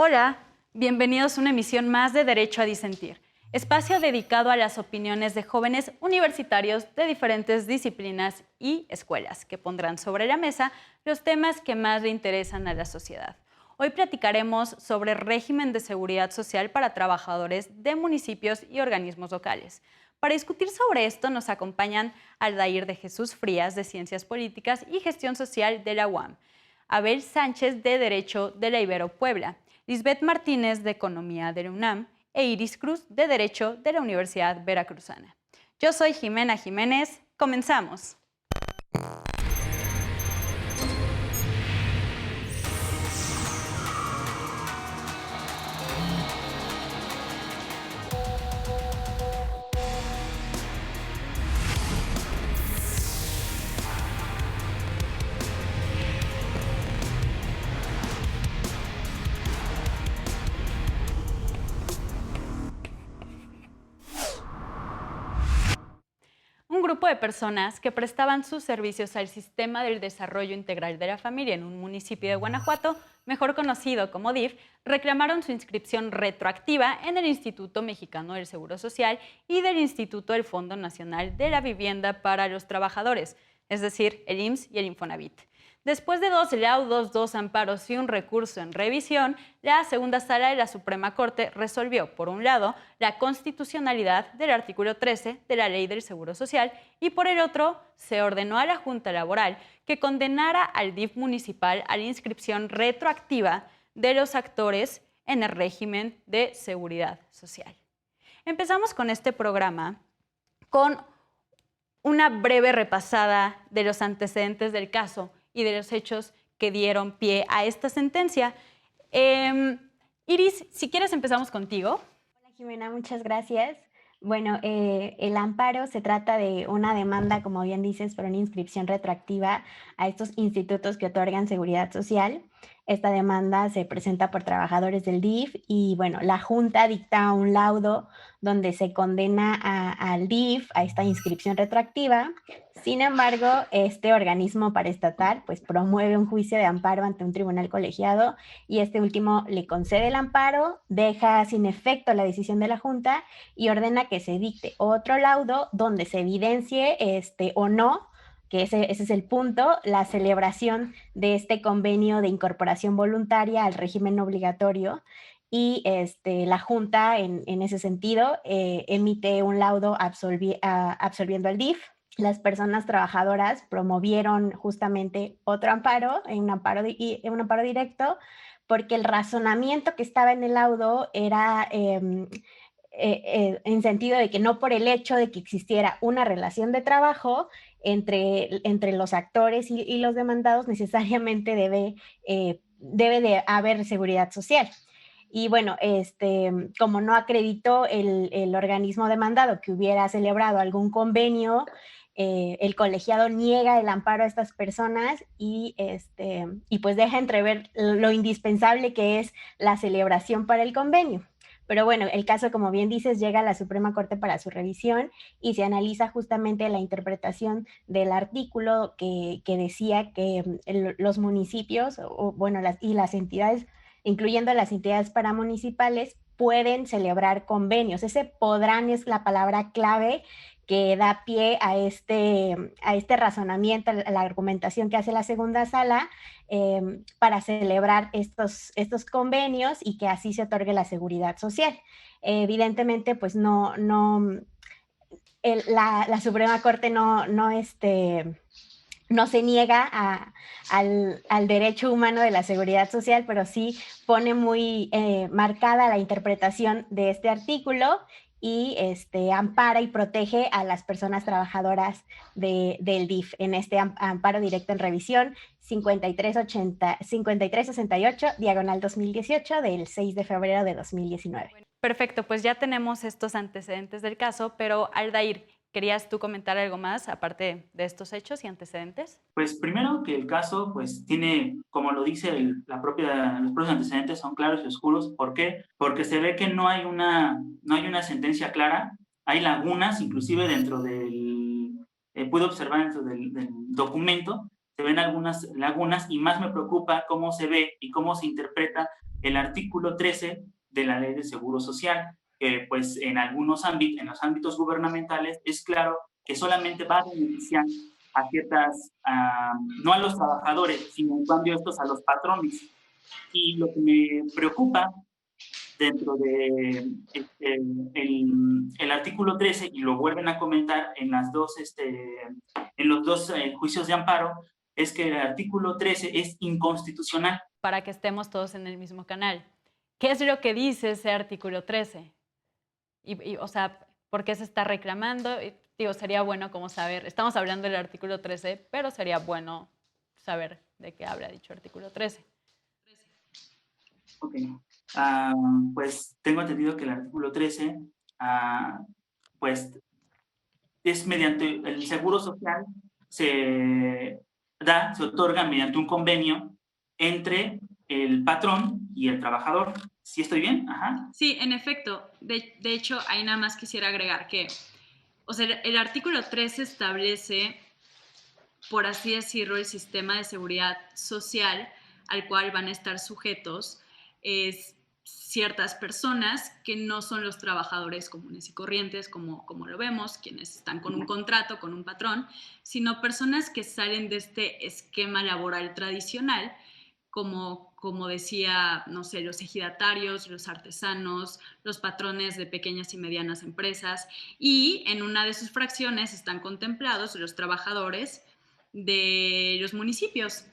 Hola, bienvenidos a una emisión más de Derecho a Disentir, espacio dedicado a las opiniones de jóvenes universitarios de diferentes disciplinas y escuelas que pondrán sobre la mesa los temas que más le interesan a la sociedad. Hoy platicaremos sobre régimen de seguridad social para trabajadores de municipios y organismos locales. Para discutir sobre esto nos acompañan Aldair de Jesús Frías, de Ciencias Políticas y Gestión Social de la UAM, Abel Sánchez, de Derecho de la Ibero Puebla, Lisbeth Martínez, de Economía de la UNAM, e Iris Cruz, de Derecho de la Universidad Veracruzana. Yo soy Jimena Jiménez. Comenzamos. Un grupo de personas que prestaban sus servicios al Sistema del Desarrollo Integral de la Familia en un municipio de Guanajuato, mejor conocido como DIF, reclamaron su inscripción retroactiva en el Instituto Mexicano del Seguro Social y del Instituto del Fondo Nacional de la Vivienda para los Trabajadores, es decir, el IMSS y el Infonavit. Después de 2 laudos, 2 amparos y un recurso en revisión, la segunda sala de la Suprema Corte resolvió, por un lado, la constitucionalidad del artículo 13 de la Ley del Seguro Social y, por el otro, se ordenó a la Junta Laboral que condenara al DIF municipal a la inscripción retroactiva de los actores en el régimen de seguridad social. Empezamos con este programa con una breve repasada de los antecedentes del caso y de los hechos que dieron pie a esta sentencia. Iris, si quieres empezamos contigo. Hola Jimena, muchas gracias. Bueno, el amparo se trata de una demanda, como bien dices, por una inscripción retroactiva a estos institutos que otorgan seguridad social. Esta demanda se presenta por trabajadores del DIF y, bueno, la Junta dicta un laudo donde se condena al DIF a esta inscripción retroactiva. Sin embargo, este organismo paraestatal pues promueve un juicio de amparo ante un tribunal colegiado y este último le concede el amparo, deja sin efecto la decisión de la Junta y ordena que se dicte otro laudo donde se evidencie o no, que ese es el punto, la celebración de este convenio de incorporación voluntaria al régimen obligatorio. Y la Junta, en ese sentido, emite un laudo absolviendo al DIF. Las personas trabajadoras promovieron justamente otro amparo, un amparo directo, porque el razonamiento que estaba en el laudo era en sentido de que no por el hecho de que existiera una relación de trabajo entre los actores y los demandados necesariamente debe de haber seguridad social. Y bueno, como no acreditó el organismo demandado que hubiera celebrado algún convenio, el colegiado niega el amparo a estas personas y pues deja entrever lo indispensable que es la celebración para el convenio. Pero bueno, el caso, como bien dices, llega a la Suprema Corte para su revisión y se analiza justamente la interpretación del artículo que decía que los municipios y las entidades, incluyendo las entidades paramunicipales, pueden celebrar convenios. Ese podrán es la palabra clave que da pie a este razonamiento, a la argumentación que hace la segunda sala para celebrar estos convenios y que así se otorgue la seguridad social. Evidentemente, pues la Suprema Corte no se niega al derecho humano de la seguridad social, pero sí pone muy marcada la interpretación de este artículo y ampara y protege a las personas trabajadoras del DIF en este amparo directo en revisión 5368, diagonal 2018, del 6 de febrero de 2019. Perfecto, pues ya tenemos estos antecedentes del caso, pero Aldair, ¿querías tú comentar algo más aparte de estos hechos y antecedentes? Pues primero que el caso pues tiene, como lo dice los propios antecedentes son claros y oscuros. ¿Por qué? Porque se ve que no hay una sentencia clara, hay lagunas inclusive dentro pude observar dentro del documento, se ven algunas lagunas y más me preocupa cómo se ve y cómo se interpreta el artículo 13 de la Ley de Seguro Social, que pues en algunos ámbitos, en los ámbitos gubernamentales, es claro que solamente va a beneficiar a ciertas, no a los trabajadores, sino en cambio estos a los patrones. Y lo que me preocupa dentro de el artículo 13, y lo vuelven a comentar en, en los dos juicios de amparo, es que el artículo 13 es inconstitucional. Para que estemos todos en el mismo canal. ¿Qué es lo que dice ese artículo 13? O sea, ¿por qué se está reclamando? Y, digo, sería bueno como saber, estamos hablando del artículo 13, pero sería bueno saber de qué habla dicho artículo 13. Ok. Pues tengo entendido que el artículo 13, pues es mediante el seguro social, se otorga mediante un convenio entre el patrón y el trabajador. ¿Sí estoy bien? Ajá. Sí, en efecto. De hecho, ahí nada más quisiera agregar que, o sea, el artículo 13 establece, por así decirlo, el sistema de seguridad social al cual van a estar sujetos ciertas personas que no son los trabajadores comunes y corrientes, como lo vemos, quienes están con un contrato, con un patrón, sino personas que salen de este esquema laboral tradicional, como decía, no sé, los ejidatarios, los artesanos, los patrones de pequeñas y medianas empresas, y en una de sus fracciones están contemplados los trabajadores de los municipios.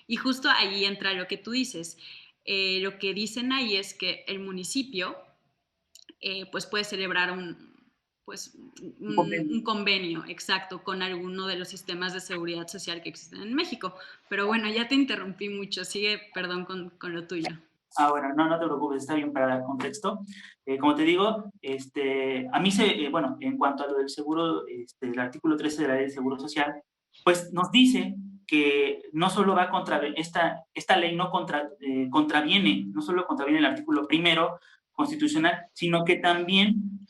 Y justo ahí entra lo que tú dices. Lo que dicen ahí es que el municipio pues puede celebrar un convenio exacto con alguno de los sistemas de seguridad social que existen en México. Pero bueno, ya te interrumpí mucho. Sigue, perdón, con lo tuyo. Bueno, no te preocupes, está bien para dar contexto. Como te digo, a mí bueno, en cuanto a lo del seguro, el artículo 13 de la Ley de Seguro Social, pues nos dice que no solo va contra, esta ley no contraviene, no solo contraviene el artículo primero constitucional, sino que también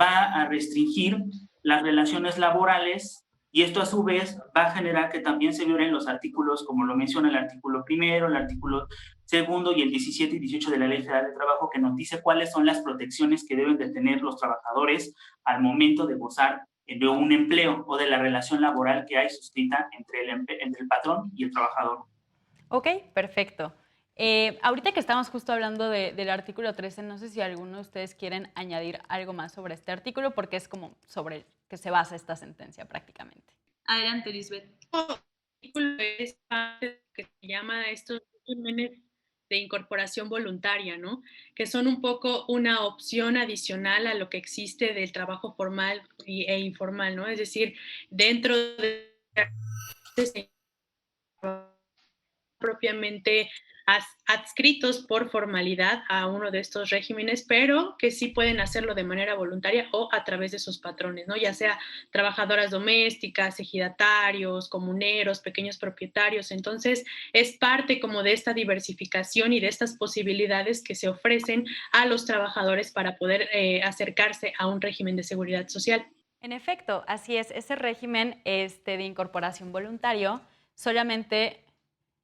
va a restringir las relaciones laborales, y esto a su vez va a generar que también se violen los artículos, como lo menciona el artículo primero, el artículo segundo y el 17 y 18 de la Ley Federal de Trabajo, que nos dice cuáles son las protecciones que deben de tener los trabajadores al momento de gozar de un empleo o de la relación laboral que hay suscrita entre el patrón y el trabajador. Ok, perfecto. Ahorita que estamos justo hablando del artículo 13, no sé si alguno de ustedes quieren añadir algo más sobre este artículo, porque es como sobre el que se basa esta sentencia prácticamente. Adelante, Lisbeth. El artículo es parte de lo que se llama estos regímenes de incorporación voluntaria, ¿no? Que son un poco una opción adicional a lo que existe del trabajo formal e informal, ¿no? Es decir, dentro de propiamente adscritos por formalidad a uno de estos regímenes, pero que sí pueden hacerlo de manera voluntaria o a través de sus patrones, ¿no? Ya sea trabajadoras domésticas, ejidatarios, comuneros, pequeños propietarios. Entonces, es parte como de esta diversificación y de estas posibilidades que se ofrecen a los trabajadores para poder acercarse a un régimen de seguridad social. En efecto, así es. Ese régimen de incorporación voluntario solamente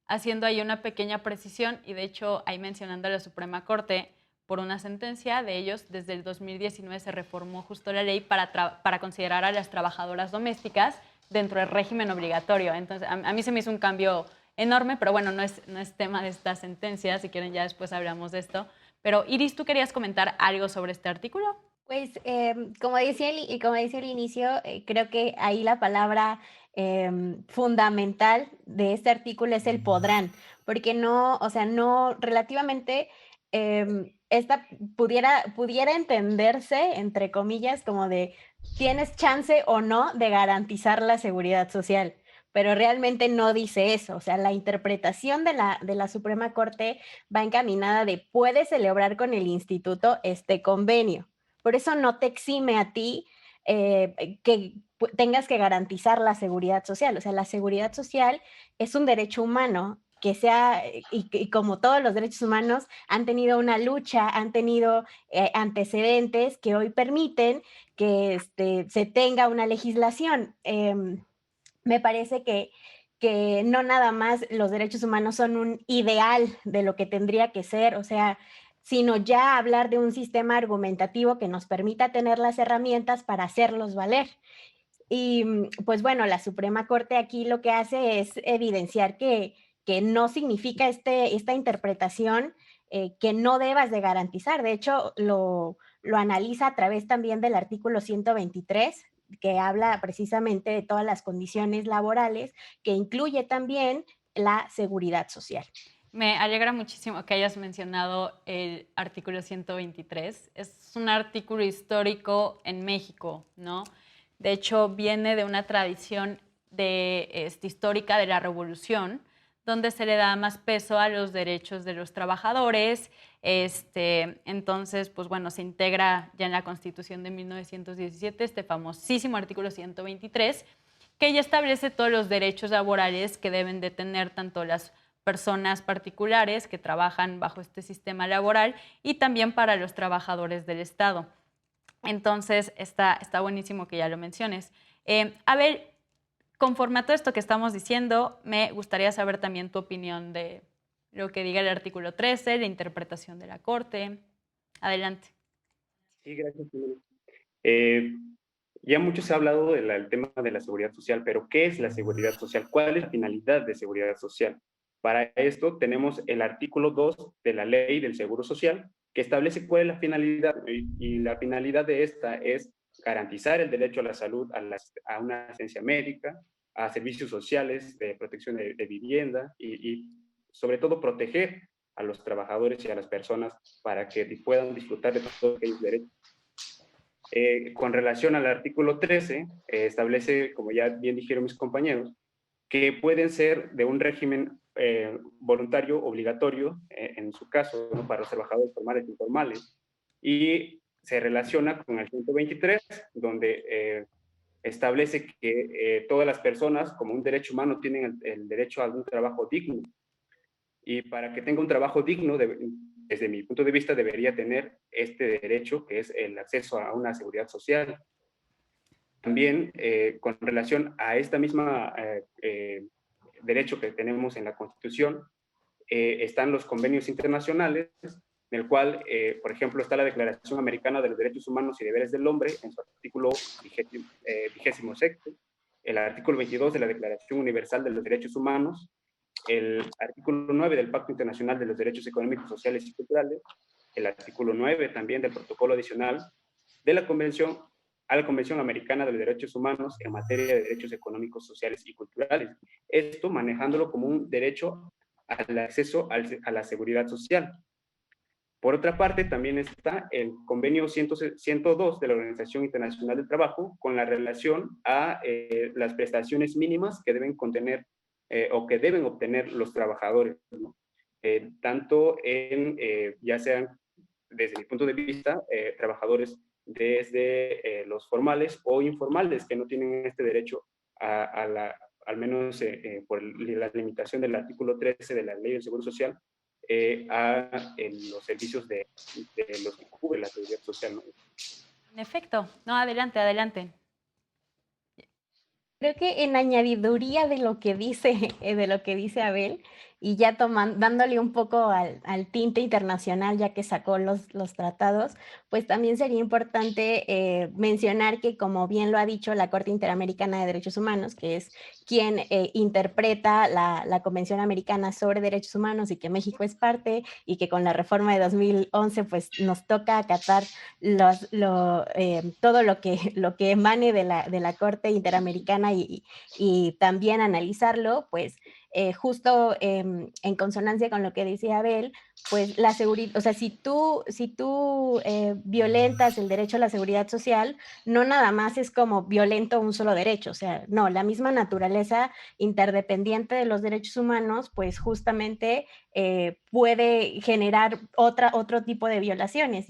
haciendo ahí una pequeña precisión, y de hecho ahí mencionando a la Suprema Corte por una sentencia de ellos, desde el 2019 se reformó justo la ley para considerar a las trabajadoras domésticas dentro del régimen obligatorio. Entonces, a mí se me hizo un cambio enorme, pero bueno, no es tema de esta sentencia, si quieren ya después hablamos de esto. Pero Iris, ¿tú querías comentar algo sobre este artículo? Pues como decía al inicio, creo que ahí la palabra fundamental de este artículo es el podrán, porque no, o sea, no, relativamente, esta pudiera entenderse, entre comillas, como de tienes chance o no de garantizar la seguridad social, pero realmente no dice eso. O sea, la interpretación de la Suprema Corte va encaminada de puedes celebrar con el instituto este convenio. Por eso no te exime a ti que tengas que garantizar la seguridad social. O sea, la seguridad social es un derecho humano que sea, y como todos los derechos humanos, han tenido una lucha, han tenido antecedentes que hoy permiten que se tenga una legislación. Me parece que que no nada más los derechos humanos son un ideal de lo que tendría que ser, o sea, sino ya hablar de un sistema argumentativo que nos permita tener las herramientas para hacerlos valer. Y pues bueno, la Suprema Corte aquí lo que hace es evidenciar que no significa esta interpretación que no debas de garantizar. De hecho, lo analiza a través también del artículo 123, que habla precisamente de todas las condiciones laborales, que incluye también la seguridad social. Me alegra muchísimo que hayas mencionado el artículo 123. Es un artículo histórico en México, ¿no? De hecho, viene de una tradición histórica de la Revolución, donde se le da más peso a los derechos de los trabajadores. Entonces, pues bueno, se integra ya en la Constitución de 1917 este famosísimo artículo 123, que ya establece todos los derechos laborales que deben de tener tanto las personas particulares que trabajan bajo este sistema laboral y también para los trabajadores del Estado. Entonces, está buenísimo que ya lo menciones. A ver, conforme a todo esto que estamos diciendo, me gustaría saber también tu opinión de lo que diga el artículo 13, la interpretación de la Corte. Adelante. Sí, gracias. Ya mucho se ha hablado del tema de la seguridad social, pero ¿qué es la seguridad social? ¿Cuál es la finalidad de seguridad social? Para esto tenemos el artículo 2 de la Ley del Seguro Social, que establece cuál es la finalidad, y la finalidad de esta es garantizar el derecho a la salud, a una asistencia médica, a servicios sociales, de protección de vivienda y sobre todo proteger a los trabajadores y a las personas para que puedan disfrutar de todos aquellos derechos. Con relación al artículo 13, establece, como ya bien dijeron mis compañeros, que pueden ser de un régimen voluntario, obligatorio, en su caso, ¿no?, para los trabajadores formales e informales, y se relaciona con el 123, donde establece que todas las personas, como un derecho humano, tienen el derecho a un trabajo digno, y para que tenga un trabajo digno, desde mi punto de vista, debería tener este derecho, que es el acceso a una seguridad social. También, con relación a esta misma derecho que tenemos en la Constitución, están los convenios internacionales, en el cual, por ejemplo, está la Declaración Americana de los Derechos Humanos y Deberes del Hombre, en su artículo 26, el artículo 22 de la Declaración Universal de los Derechos Humanos, el artículo 9 del Pacto Internacional de los Derechos Económicos, Sociales y Culturales, el artículo 9 también del Protocolo Adicional de la Convención a la Convención Americana de los Derechos Humanos en materia de derechos económicos, sociales y culturales. Esto manejándolo como un derecho al acceso a la seguridad social. Por otra parte, también está el convenio 102 de la Organización Internacional del Trabajo con la relación a las prestaciones mínimas que deben contener o que deben obtener los trabajadores, ¿no? Tanto ya sean, desde mi punto de vista, trabajadores desde los formales o informales que no tienen este derecho al menos por la limitación del artículo 13 de la Ley del Seguro Social, a los servicios de los que cubre la seguridad social, ¿no? En efecto. No, adelante, adelante. Creo que en añadiduría de lo que dice Abel, y ya dándole un poco al tinte internacional, ya que sacó los tratados, pues también sería importante mencionar que, como bien lo ha dicho la Corte Interamericana de Derechos Humanos, que es quien interpreta la Convención Americana sobre Derechos Humanos y que México es parte, y que con la reforma de 2011 pues nos toca acatar todo lo que emane de la Corte Interamericana y también analizarlo, pues justo en consonancia con lo que decía Abel, pues la seguridad, o sea, si tú violentas el derecho a la seguridad social, no nada más es como violento un solo derecho, o sea, no, la misma naturaleza interdependiente de los derechos humanos, pues justamente puede generar otro tipo de violaciones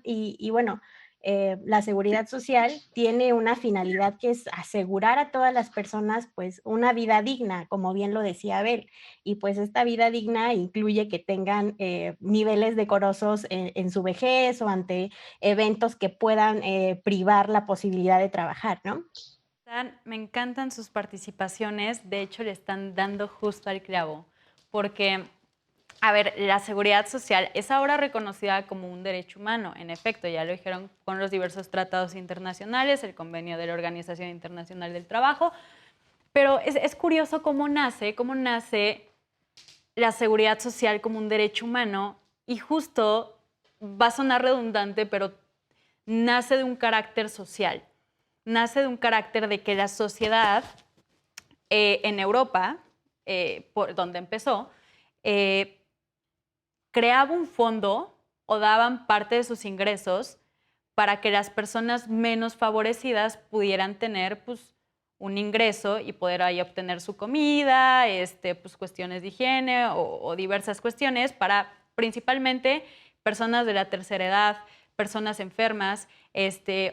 y bueno, la seguridad social tiene una finalidad que es asegurar a todas las personas pues una vida digna, como bien lo decía Abel, y pues esta vida digna incluye que tengan niveles decorosos en su vejez o ante eventos que puedan privar la posibilidad de trabajar, ¿no? Me encantan sus participaciones, de hecho le están dando justo al clavo, porque, a ver, la seguridad social es ahora reconocida como un derecho humano, en efecto, ya lo dijeron con los diversos tratados internacionales, el convenio de la Organización Internacional del Trabajo, pero es curioso cómo nace la seguridad social como un derecho humano y justo, va a sonar redundante, pero nace de un carácter social. Nace de un carácter de que la sociedad en Europa, por donde empezó, creaba un fondo o daban parte de sus ingresos para que las personas menos favorecidas pudieran tener pues, un ingreso y poder ahí obtener su comida, pues, cuestiones de higiene o diversas cuestiones para principalmente personas de la tercera edad, personas enfermas,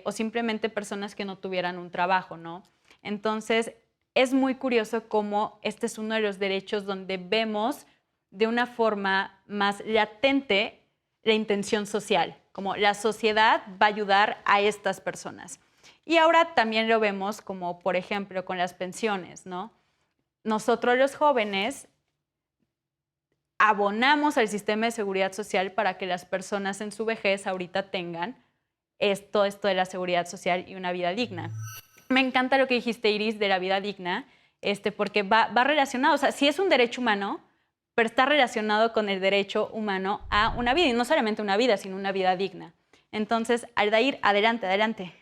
o simplemente personas que no tuvieran un trabajo, ¿no? Entonces, es muy curioso cómo este es uno de los derechos donde vemos de una forma más latente la intención social, como la sociedad va a ayudar a estas personas. Y ahora también lo vemos como, por ejemplo, con las pensiones, ¿no? Nosotros los jóvenes abonamos al sistema de seguridad social para que las personas en su vejez ahorita tengan esto de la seguridad social y una vida digna. Me encanta lo que dijiste, Iris, de la vida digna, porque va relacionado, o sea, sí es un derecho humano, pero está relacionado con el derecho humano a una vida, y no solamente una vida, sino una vida digna. Entonces, Aldair, adelante, adelante.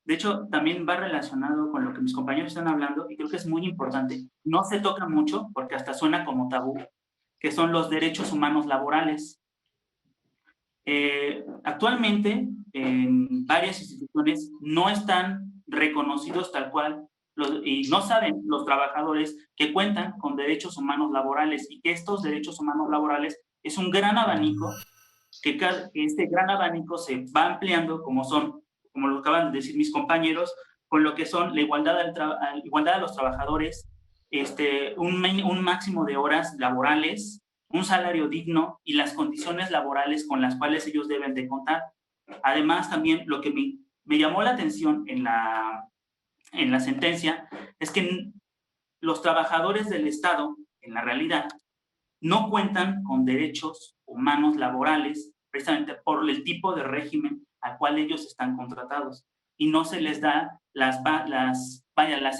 De hecho, también va relacionado con lo que mis compañeros están hablando y creo que es muy importante. No se toca mucho porque hasta suena como tabú, que son los derechos humanos laborales. Actualmente, en varias instituciones no están reconocidos tal cual y no saben los trabajadores que cuentan con derechos humanos laborales y que estos derechos humanos laborales es un gran abanico, que este gran abanico se va ampliando como lo acaban de decir mis compañeros, con lo que son la igualdad de los trabajadores, un máximo de horas laborales, un salario digno y las condiciones laborales con las cuales ellos deben de contar. Además, también lo que me llamó la atención en la sentencia es que los trabajadores del Estado, en la realidad, no cuentan con derechos humanos laborales precisamente por el tipo de régimen al cual ellos están contratados y no se les da las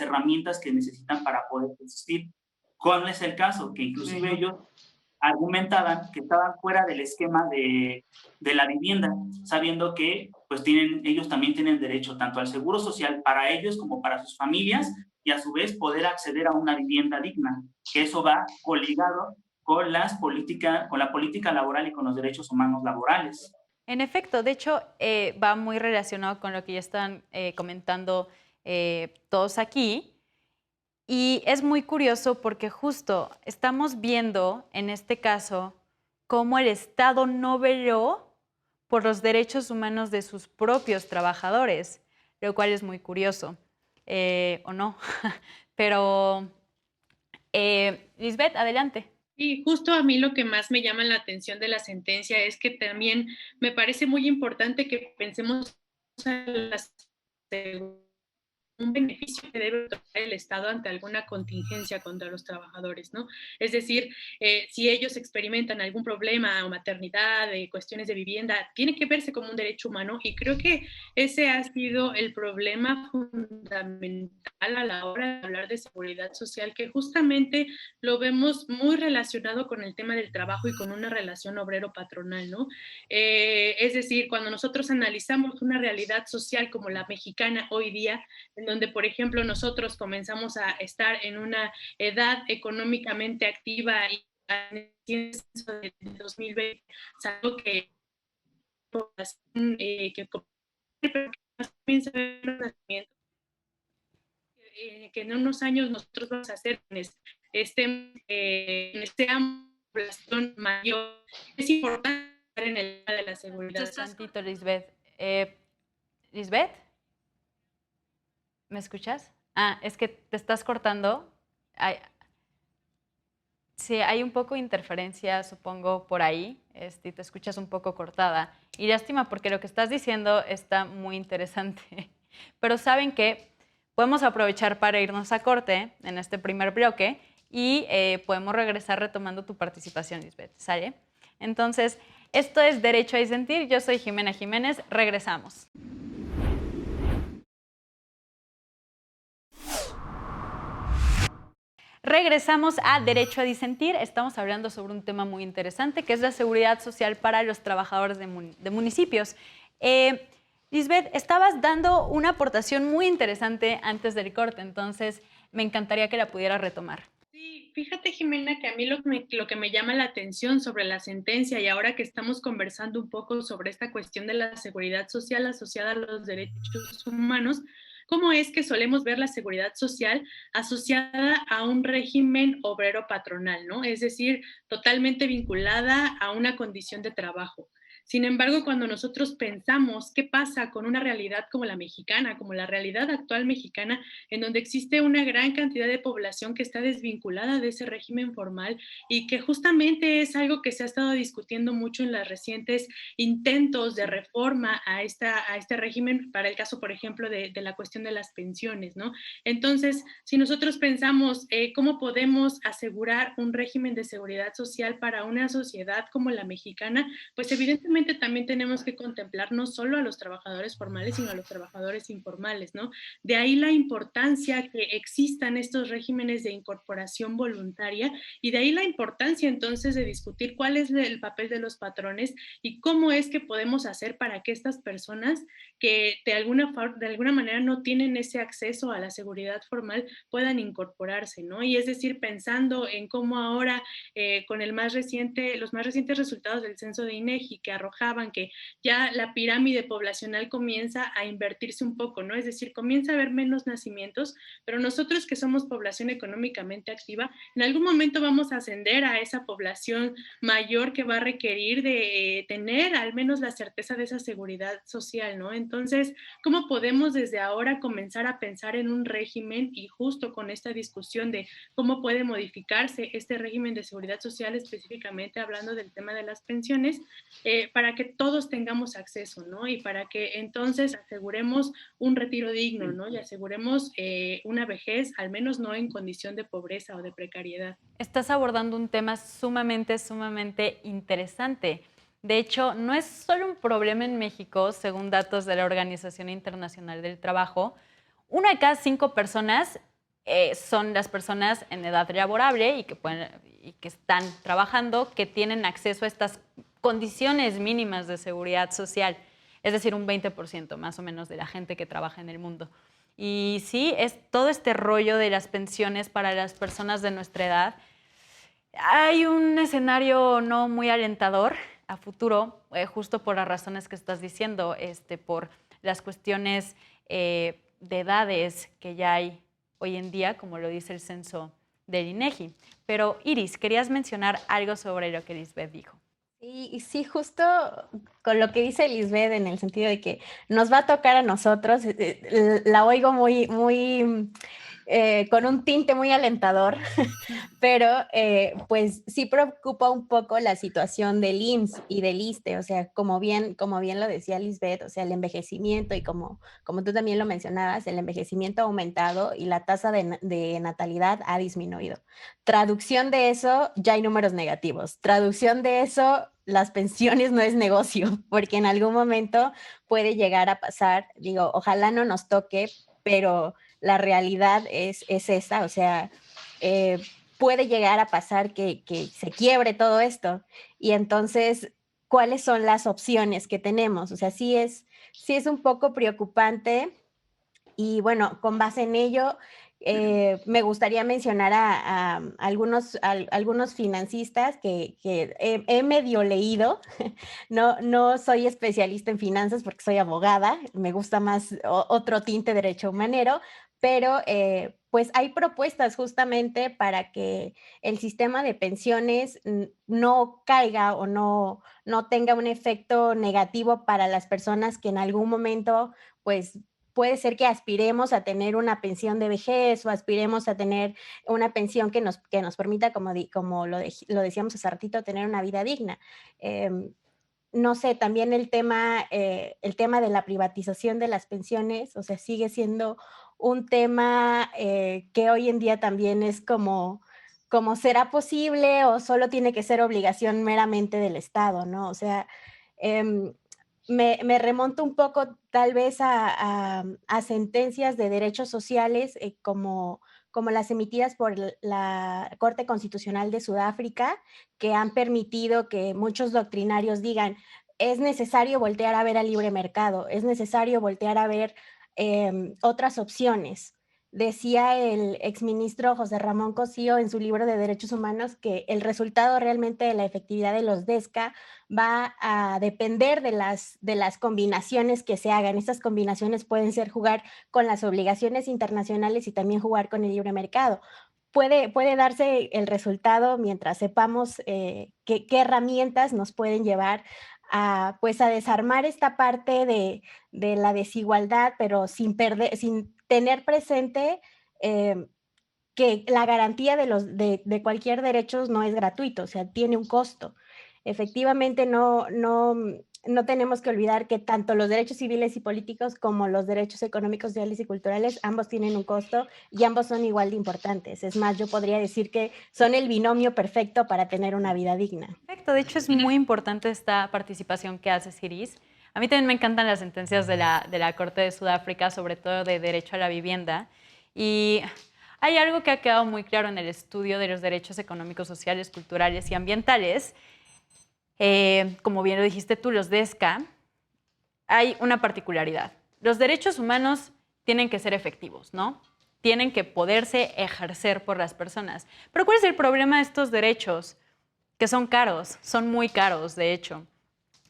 herramientas que necesitan para poder existir. ¿Cuál es el caso? Que inclusive ellos argumentaban que estaban fuera del esquema de la vivienda, sabiendo que pues ellos también tienen derecho tanto al seguro social para ellos como para sus familias y a su vez poder acceder a una vivienda digna, que eso va coligado con la política laboral y con los derechos humanos laborales. En efecto, de hecho, va muy relacionado con lo que ya están comentando todos aquí. Y es muy curioso porque justo estamos viendo en este caso cómo el Estado no veló por los derechos humanos de sus propios trabajadores, lo cual es muy curioso, ¿o no? Pero, Lisbeth, adelante. Y justo a mí lo que más me llama la atención de la sentencia es que también me parece muy importante que pensemos en un beneficio que debe otorgar el Estado ante alguna contingencia contra los trabajadores, ¿no? Es decir, si ellos experimentan algún problema o maternidad, cuestiones de vivienda, tiene que verse como un derecho humano y creo que ese ha sido el problema fundamental a la hora de hablar de seguridad social, que justamente lo vemos muy relacionado con el tema del trabajo y con una relación obrero-patronal, ¿no? Es decir, cuando nosotros analizamos una realidad social como la mexicana hoy día, en donde, por ejemplo, nosotros comenzamos a estar en una edad económicamente activa y en 2020, es algo que que en unos años nosotros vamos a hacer en este población mayor. Es importante en el tema de la seguridad. Un tantito, Lisbeth. Lisbeth, ¿me escuchas? Ah, es que te estás cortando. Sí, hay un poco de interferencia, supongo, por ahí. Te escuchas un poco cortada. Y lástima porque lo que estás diciendo está muy interesante. Pero ¿saben qué? podemos aprovechar para irnos a corte en este primer bloque y podemos regresar retomando tu participación, Lisbeth, ¿sale? Entonces, esto es Derecho a Disentir. Yo soy Jimena Jiménez. Regresamos. Regresamos a Derecho a Disentir. Estamos hablando sobre un tema muy interesante, que es la seguridad social para los trabajadores de municipios. Lisbeth, estabas dando una aportación muy interesante antes del corte, entonces me encantaría que la pudieras retomar. Sí, fíjate, Jimena, que a mí lo que me llama la atención sobre la sentencia y ahora que estamos conversando un poco sobre esta cuestión de la seguridad social asociada a los derechos humanos, cómo es que solemos ver la seguridad social asociada a un régimen obrero patronal, ¿no? Es decir, totalmente vinculada a una condición de trabajo. Sin embargo, cuando nosotros pensamos qué pasa con una realidad como la mexicana, como la realidad actual mexicana, en donde existe una gran cantidad de población que está desvinculada de ese régimen formal y que justamente es algo que se ha estado discutiendo mucho en los recientes intentos de reforma a este régimen, para el caso, por ejemplo, de la cuestión de las pensiones, ¿no? Entonces, si nosotros pensamos cómo podemos asegurar un régimen de seguridad social para una sociedad como la mexicana, pues evidentemente también tenemos que contemplar no solo a los trabajadores formales, sino a los trabajadores informales, ¿no? De ahí la importancia que existan estos regímenes de incorporación voluntaria y de ahí la importancia entonces de discutir cuál es el papel de los patrones y cómo es que podemos hacer para que estas personas que de alguna manera no tienen ese acceso a la seguridad formal puedan incorporarse, ¿no? Y es decir, pensando en cómo ahora con los más recientes resultados del censo de INEGI que arrojaban que ya la pirámide poblacional comienza a invertirse un poco, ¿no? Es decir, comienza a haber menos nacimientos, pero nosotros que somos población económicamente activa, en algún momento vamos a ascender a esa población mayor que va a requerir de tener al menos la certeza de esa seguridad social, ¿no? Entonces, ¿cómo podemos desde ahora comenzar a pensar en un régimen y justo con esta discusión de cómo puede modificarse este régimen de seguridad social, específicamente hablando del tema de las pensiones, para que todos tengamos acceso, ¿no? Y para que entonces aseguremos un retiro digno, ¿no? Y aseguremos una vejez, al menos no en condición de pobreza o de precariedad. Estás abordando un tema sumamente interesante. De hecho, no es solo un problema en México, según datos de la Organización Internacional del Trabajo. 1 de cada 5 personas son las personas en edad laborable y que están trabajando, que tienen acceso a estas condiciones mínimas de seguridad social, es decir, un 20% más o menos de la gente que trabaja en el mundo. Y sí, es todo este rollo de las pensiones para las personas de nuestra edad. Hay un escenario no muy alentador a futuro, justo por las razones que estás diciendo, por las cuestiones de edades que ya hay hoy en día, como lo dice el censo del INEGI. Pero Iris, querías mencionar algo sobre lo que Lisbeth dijo. Y sí, justo con lo que dice Lisbeth en el sentido de que nos va a tocar a nosotros, la oigo muy con un tinte muy alentador, pero pues sí preocupa un poco la situación del IMSS y del ISSSTE, o sea, como bien lo decía Lisbeth, o sea, el envejecimiento y como tú también lo mencionabas, el envejecimiento ha aumentado y la tasa de natalidad ha disminuido. Traducción de eso, ya hay números negativos. Traducción de eso, las pensiones no es negocio, porque en algún momento puede llegar a pasar, digo, ojalá no nos toque, pero la realidad es esa, o sea, puede llegar a pasar que se quiebre todo esto y entonces, ¿cuáles son las opciones que tenemos? O sea, sí es un poco preocupante y bueno, con base en ello, me gustaría mencionar a algunos financistas que he medio leído. No soy especialista en finanzas porque soy abogada, me gusta más otro tinte derecho humanero, pero pues hay propuestas justamente para que el sistema de pensiones no caiga o no tenga un efecto negativo para las personas que en algún momento pues puede ser que aspiremos a tener una pensión de vejez o aspiremos a tener una pensión que nos permita, como lo decíamos hace ratito, tener una vida digna. No sé, también el tema de la privatización de las pensiones, o sea, sigue siendo un tema que hoy en día también es como será posible o solo tiene que ser obligación meramente del Estado, ¿no? O sea, em, me remonto un poco tal vez a sentencias de derechos sociales como las emitidas por la Corte Constitucional de Sudáfrica, que han permitido que muchos doctrinarios digan, es necesario voltear a ver al libre mercado, es necesario voltear a ver otras opciones. Decía el exministro José Ramón Cosío en su libro de Derechos Humanos que el resultado realmente de la efectividad de los DESCA va a depender de las combinaciones que se hagan. Estas combinaciones pueden ser jugar con las obligaciones internacionales y también jugar con el libre mercado. Puede darse el resultado mientras sepamos qué herramientas nos pueden llevar pues a desarmar esta parte de la desigualdad, pero sin tener presente que la garantía de cualquier derecho no es gratuito, o sea, tiene un costo. Efectivamente, no tenemos que olvidar que tanto los derechos civiles y políticos como los derechos económicos, sociales y culturales, ambos tienen un costo y ambos son igual de importantes. Es más, yo podría decir que son el binomio perfecto para tener una vida digna. Perfecto, de hecho es muy importante esta participación que hace Iris. A mí también me encantan las sentencias de la Corte de Sudáfrica, sobre todo de derecho a la vivienda. Y hay algo que ha quedado muy claro en el estudio de los derechos económicos, sociales, culturales y ambientales. Como bien lo dijiste tú, los DESCA, hay una particularidad. Los derechos humanos tienen que ser efectivos, ¿no? Tienen que poderse ejercer por las personas. Pero ¿cuál es el problema de estos derechos? Que son caros, son muy caros, de hecho.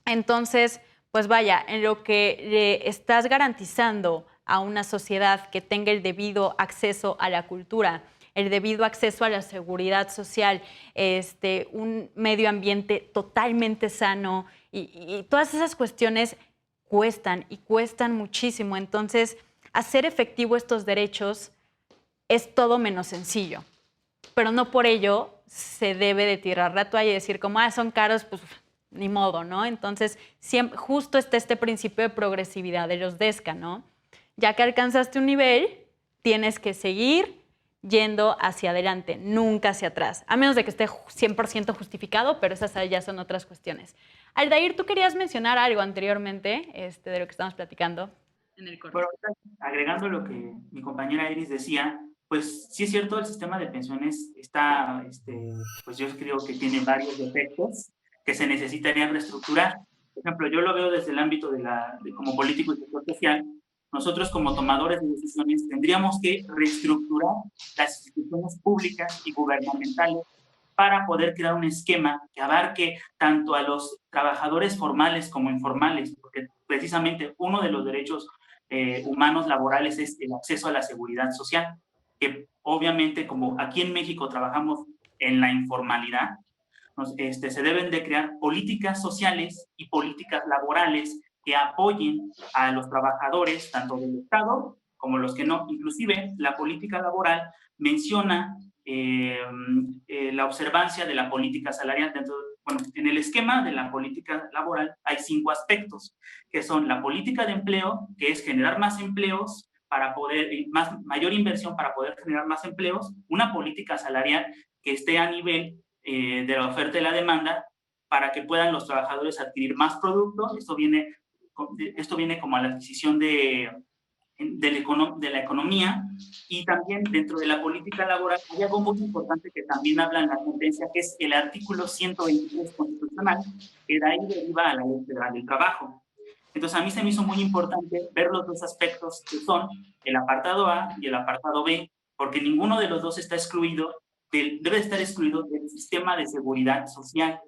Entonces, pues vaya, en lo que le estás garantizando a una sociedad que tenga el debido acceso a la cultura, el debido acceso a la seguridad social, un medio ambiente totalmente sano y todas esas cuestiones cuestan y cuestan muchísimo. Entonces, hacer efectivo estos derechos es todo menos sencillo, pero no por ello se debe de tirar la toalla y decir como, son caros, pues ni modo, ¿no? Entonces, justo está este principio de progresividad de los DESCA, ¿no? Ya que alcanzaste un nivel, tienes que seguir yendo hacia adelante, nunca hacia atrás, a menos de que esté 100% justificado, pero esas ya son otras cuestiones. Aldair, tú querías mencionar algo anteriormente de lo que estamos platicando en el corte. Bueno, agregando lo que mi compañera Iris decía, pues sí es cierto, el sistema de pensiones está, pues yo creo que tiene varios defectos que se necesitarían reestructurar. Por ejemplo, yo lo veo desde el ámbito como político y sector social. Nosotros como tomadores de decisiones tendríamos que reestructurar las instituciones públicas y gubernamentales para poder crear un esquema que abarque tanto a los trabajadores formales como informales, porque precisamente uno de los derechos humanos laborales es el acceso a la seguridad social, que obviamente como aquí en México trabajamos en la informalidad, se deben de crear políticas sociales y políticas laborales que apoyen a los trabajadores, tanto del Estado como los que no. Inclusive la política laboral menciona la observancia de la política salarial. En el esquema de la política laboral hay 5 aspectos, que son la política de empleo, que es generar más empleos para poder, mayor inversión para poder generar más empleos, una política salarial que esté a nivel de la oferta y la demanda para que puedan los trabajadores adquirir más productos. Esto viene como a la adquisición de la economía, y también dentro de la política laboral hay algo muy importante que también habla en la sentencia, que es el artículo 123 constitucional, que de ahí deriva a la Ley Federal del Trabajo. Entonces a mí se me hizo muy importante ver los dos aspectos que son el apartado A y el apartado B, porque ninguno de los dos está excluido, debe estar excluido del sistema de seguridad social.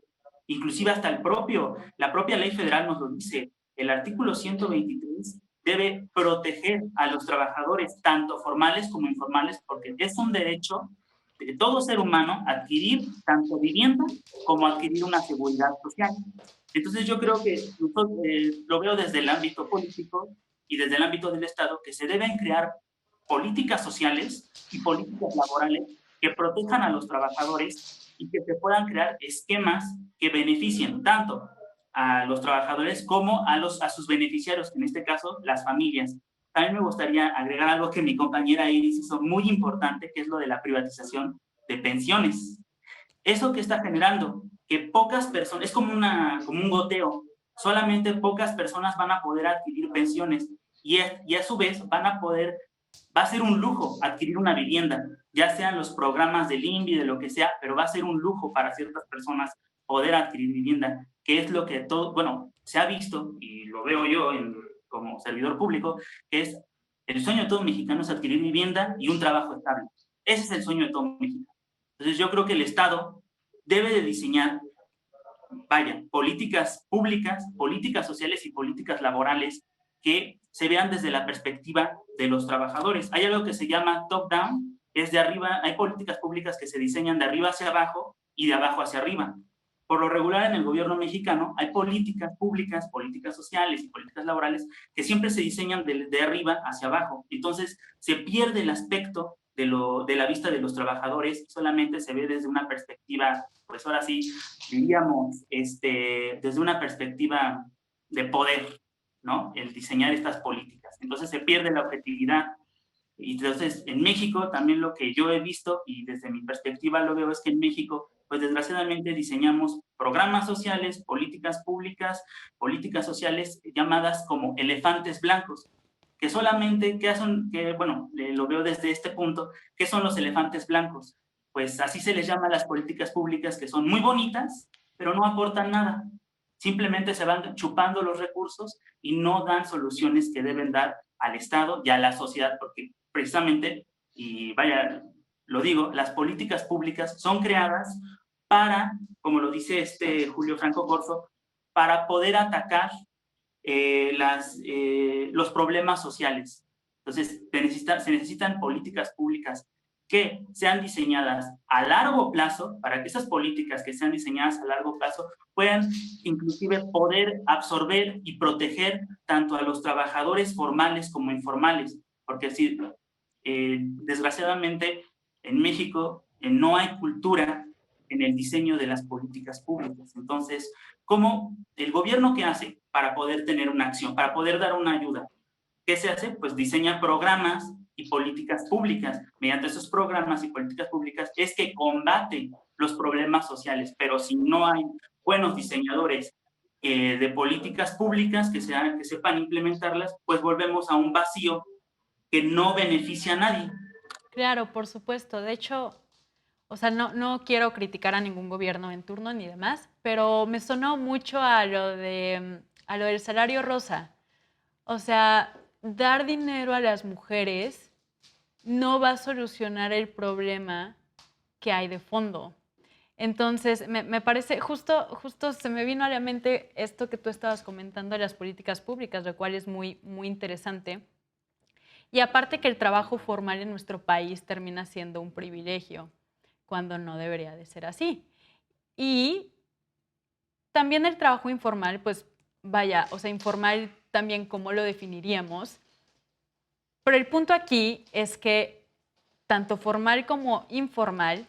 Inclusive hasta la propia Ley Federal nos lo dice, el artículo 123 debe proteger a los trabajadores, tanto formales como informales, porque es un derecho de todo ser humano adquirir tanto vivienda como adquirir una seguridad social. Entonces yo creo que lo veo desde el ámbito político y desde el ámbito del Estado, que se deben crear políticas sociales y políticas laborales que protejan a los trabajadores y que se puedan crear esquemas que beneficien tanto a los trabajadores como a sus beneficiarios, en este caso las familias. también me gustaría agregar algo que mi compañera Iris hizo muy importante, que es lo de la privatización de pensiones. ¿Eso que está generando? Que pocas personas, es como un goteo, solamente pocas personas van a poder adquirir pensiones y a su vez va a ser un lujo adquirir una vivienda, ya sean los programas del INVI, de lo que sea, pero va a ser un lujo para ciertas personas poder adquirir vivienda, que es lo que se ha visto, y lo veo yo como servidor público, que es el sueño de todo mexicano es adquirir vivienda y un trabajo estable. Ese es el sueño de todo mexicano. Entonces yo creo que el Estado debe de diseñar, políticas públicas, políticas sociales y políticas laborales que se vean desde la perspectiva de los trabajadores. Hay algo que se llama top-down, es de arriba, hay políticas públicas que se diseñan de arriba hacia abajo y de abajo hacia arriba. Por lo regular en el gobierno mexicano hay políticas públicas, políticas sociales y políticas laborales que siempre se diseñan de arriba hacia abajo. Entonces se pierde el aspecto de la vista de los trabajadores, solamente se ve desde una perspectiva, pues ahora sí, diríamos, desde una perspectiva de poder, ¿no? El diseñar estas políticas. Entonces se pierde la objetividad. Y entonces en México también lo que yo he visto, y desde mi perspectiva lo veo, es que en México, pues desgraciadamente diseñamos programas sociales, políticas públicas, políticas sociales llamadas como elefantes blancos, que solamente, lo veo desde este punto, ¿qué son los elefantes blancos? Pues así se les llama a las políticas públicas que son muy bonitas, pero no aportan nada. Simplemente se van chupando los recursos y no dan soluciones que deben dar al Estado y a la sociedad, porque precisamente, lo digo, las políticas públicas son creadas para, como lo dice Julio Franco Corso, para poder atacar los problemas sociales. Entonces, se necesitan políticas públicas que sean diseñadas a largo plazo, para que esas políticas que sean diseñadas a largo plazo puedan inclusive poder absorber y proteger tanto a los trabajadores formales como informales, porque desgraciadamente en México no hay cultura en el diseño de las políticas públicas. Entonces, ¿cómo el gobierno qué hace para poder tener una acción, para poder dar una ayuda? ¿Qué se hace? Pues diseña programas y políticas públicas. Mediante esos programas y políticas públicas es que combate los problemas sociales, pero si no hay buenos diseñadores de políticas públicas que sepan implementarlas, pues volvemos a un vacío que no beneficia a nadie. Claro, por supuesto. De hecho, o sea, no quiero criticar a ningún gobierno en turno ni demás, pero me sonó mucho a lo del salario rosa. O sea, dar dinero a las mujeres no va a solucionar el problema que hay de fondo. Entonces, me parece, justo se me vino a la mente esto que tú estabas comentando de las políticas públicas, lo cual es muy, muy interesante. Y aparte que el trabajo formal en nuestro país termina siendo un privilegio, cuando no debería de ser así. Y también el trabajo informal, pues o sea, informal también, ¿cómo lo definiríamos? Pero el punto aquí es que tanto formal como informal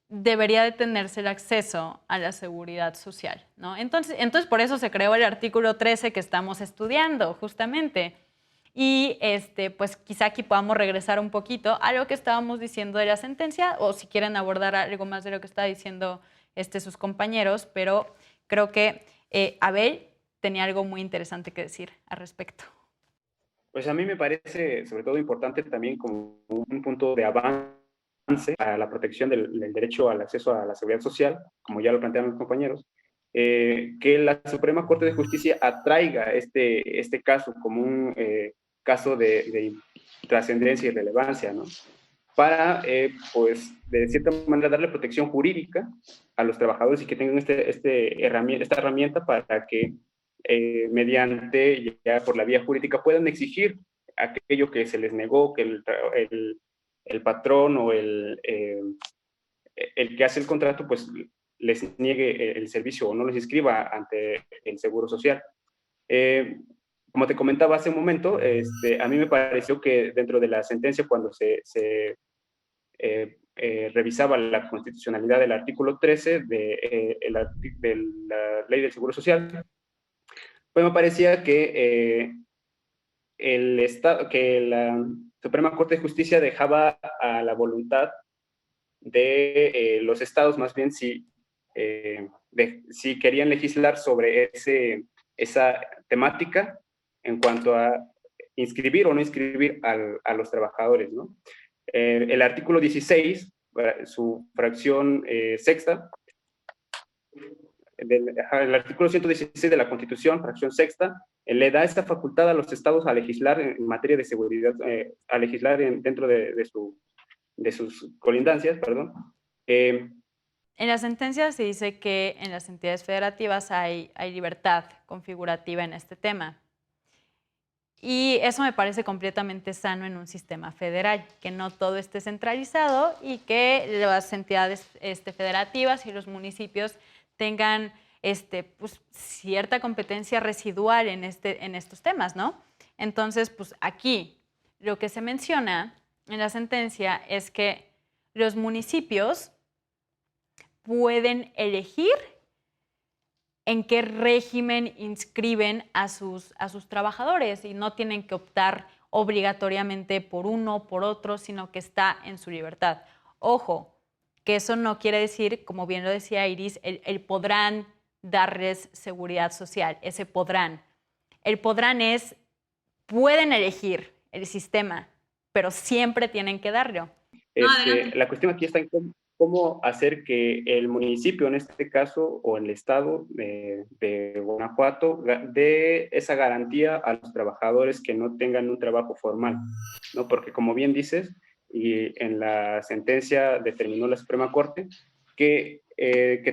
debería de tenerse el acceso a la seguridad social, ¿no? Entonces por eso se creó el artículo 13 que estamos estudiando, justamente. Y pues quizá aquí podamos regresar un poquito a lo que estábamos diciendo de la sentencia, o si quieren abordar algo más de lo que está diciendo sus compañeros, pero creo que Abel tenía algo muy interesante que decir al respecto. Pues a mí me parece sobre todo importante también como un punto de avance a la protección del derecho al acceso a la seguridad social, como ya lo plantearon los compañeros, que la Suprema Corte de Justicia atraiga este caso como un caso de trascendencia y relevancia, ¿no? Para, pues, de cierta manera darle protección jurídica a los trabajadores y que tengan esta herramienta para que mediante, ya por la vía jurídica, puedan exigir aquello que se les negó, que el patrón o el que hace el contrato, pues, les niegue el servicio o no les inscriba ante el Seguro Social. Como te comentaba hace un momento, a mí me pareció que dentro de la sentencia, cuando se revisaba la constitucionalidad del artículo 13 de la Ley del Seguro Social, pues me parecía que que la Suprema Corte de Justicia dejaba a la voluntad de los estados, más bien, si querían legislar sobre esa temática en cuanto a inscribir o no inscribir a los trabajadores, ¿no? El artículo 16, su fracción sexta, el artículo 116 de la Constitución, fracción sexta, le da esta facultad a los estados a legislar en materia de seguridad, a legislar dentro de sus colindancias, perdón. En la sentencia se dice que en las entidades federativas hay libertad configurativa en este tema. Y eso me parece completamente sano en un sistema federal, que no todo esté centralizado y que las entidades federativas y los municipios tengan pues, cierta competencia residual en estos temas, ¿no? Entonces, pues aquí lo que se menciona en la sentencia es que los municipios pueden elegir en qué régimen inscriben a sus trabajadores y no tienen que optar obligatoriamente por uno o por otro, sino que está en su libertad. Ojo, que eso no quiere decir, como bien lo decía Iris, el podrán darles seguridad social, ese podrán. El podrán es, pueden elegir el sistema, pero siempre tienen que darlo. La cuestión aquí está en cómo hacer que el municipio, en este caso, o el estado de Guanajuato, dé esa garantía a los trabajadores que no tengan un trabajo formal, ¿no? Porque, como bien dices, y en la sentencia determinó la Suprema Corte, que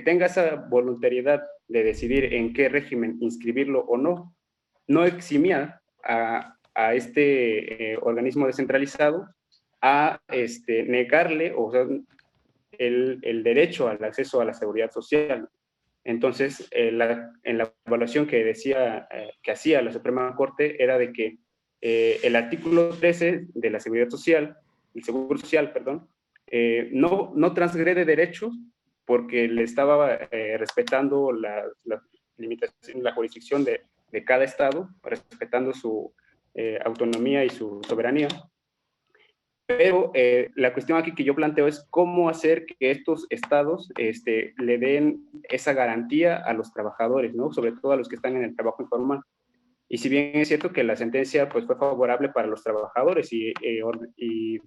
tenga esa voluntariedad de decidir en qué régimen inscribirlo o no, no eximía a este organismo descentralizado a negarle, o sea, el derecho al acceso a la seguridad social. Entonces, en la evaluación que hacía la Suprema Corte era de que el artículo 13 de la seguridad social, el seguro social, perdón, no transgrede derechos porque le estaba respetando la limitación, la jurisdicción de cada estado, respetando su autonomía y su soberanía. Pero la cuestión aquí que yo planteo es cómo hacer que estos estados le den esa garantía a los trabajadores, ¿no? Sobre todo a los que están en el trabajo informal. Y si bien es cierto que la sentencia pues, fue favorable para los trabajadores y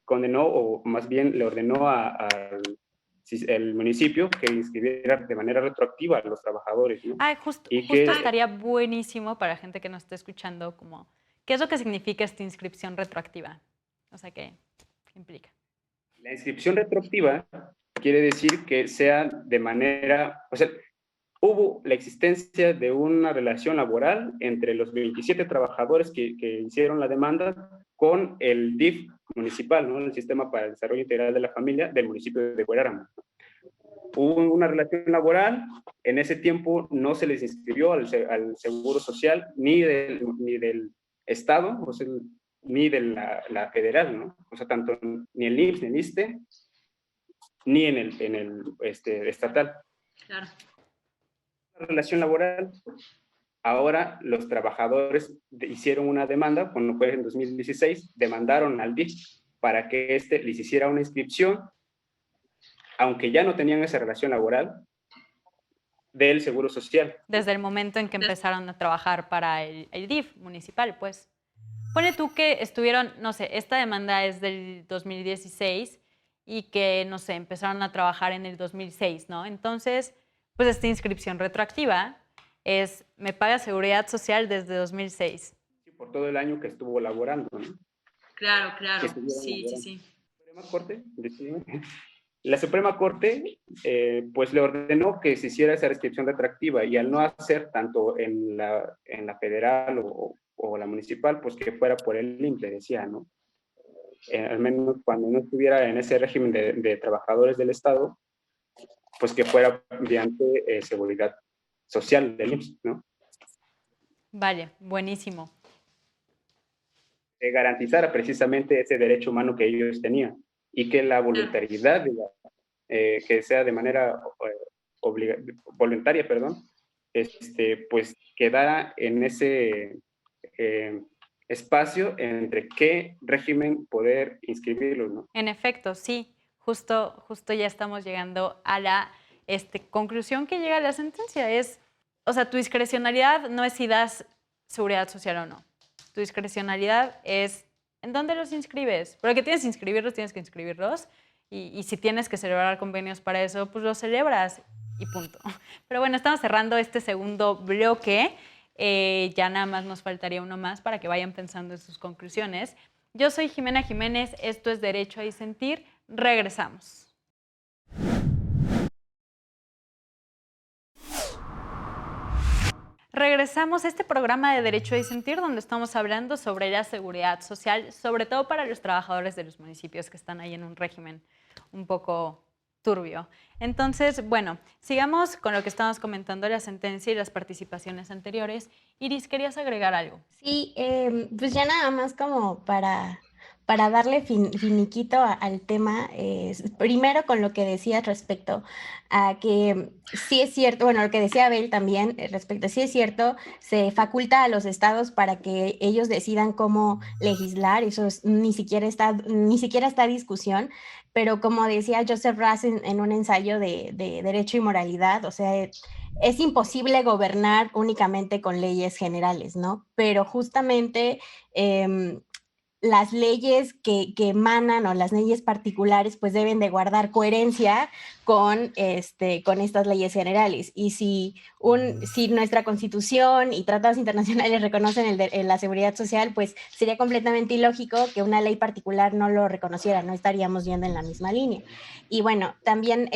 condenó, o más bien le ordenó al municipio que inscribiera de manera retroactiva a los trabajadores, ¿no? Justo estaría buenísimo para gente que nos esté escuchando, como, ¿qué es lo que significa esta inscripción retroactiva? O sea, ¿qué implica? La inscripción retroactiva quiere decir que sea de manera, o sea, hubo la existencia de una relación laboral entre los 27 trabajadores que hicieron la demanda con el DIF municipal, ¿no? El Sistema para el Desarrollo Integral de la Familia del municipio de Huéraramo. Hubo una relación laboral, en ese tiempo no se les inscribió al Seguro Social ni del Estado, o sea, ni de la federal, ¿no? O sea, tanto ni el IMSS, ni el ISSSTE, ni en el estatal. Claro. La relación laboral, ahora los trabajadores hicieron una demanda, cuando fue en 2016, demandaron al DIF para que les hiciera una inscripción, aunque ya no tenían esa relación laboral, del Seguro Social. Desde el momento en que empezaron a trabajar para el DIF municipal, pues. Pone tú que estuvieron, no sé, esta demanda es del 2016 y que, no sé, empezaron a trabajar en el 2006, ¿no? Entonces, pues esta inscripción retroactiva es, me paga seguridad social desde 2006. Sí, por todo el año que estuvo laborando, ¿no? Claro, sí. La Suprema Corte pues le ordenó que se hiciera esa inscripción retroactiva y al no hacer tanto en la federal o la municipal, pues que fuera por el IMSS, le decía, ¿no? Al menos cuando no estuviera en ese régimen de trabajadores del Estado, pues que fuera mediante seguridad social del IMSS, ¿no? Vale, buenísimo. Garantizara precisamente ese derecho humano que ellos tenían y que la voluntariedad, que sea de manera voluntaria, perdón, pues quedara en espacio entre qué régimen poder inscribirlo, ¿no? En efecto, sí, justo ya estamos llegando a la conclusión que llega a la sentencia. O sea, tu discrecionalidad no es si das seguridad social o no. Tu discrecionalidad es en dónde los inscribes. Porque tienes que inscribirlos, tienes que inscribirlos. Y si tienes que celebrar convenios para eso, pues los celebras y punto. Pero bueno, estamos cerrando este segundo bloque. Ya nada más nos faltaría uno más para que vayan pensando en sus conclusiones. Yo soy Jimena Jiménez, esto es Derecho a Disentir. Regresamos. Regresamos a este programa de Derecho a Disentir, donde estamos hablando sobre la seguridad social, sobre todo para los trabajadores de los municipios que están ahí en un régimen un poco turbio. Entonces, bueno, sigamos con lo que estábamos comentando de la sentencia y las participaciones anteriores. Iris, ¿querías agregar algo? Sí, pues ya nada más como para darle finiquito al tema, primero con lo que decías respecto a que sí es cierto, bueno, lo que decía Abel también, respecto a sí es cierto, se faculta a los estados para que ellos decidan cómo legislar, eso ni siquiera está a discusión, pero como decía Joseph Raz en un ensayo de Derecho y Moralidad, o sea, es imposible gobernar únicamente con leyes generales, ¿no? Pero justamente las leyes que emanan o las leyes particulares pues deben de guardar coherencia con estas leyes generales. Y si nuestra Constitución y tratados internacionales reconocen la seguridad social, pues sería completamente ilógico que una ley particular no lo reconociera, no estaríamos yendo en la misma línea. Y bueno, también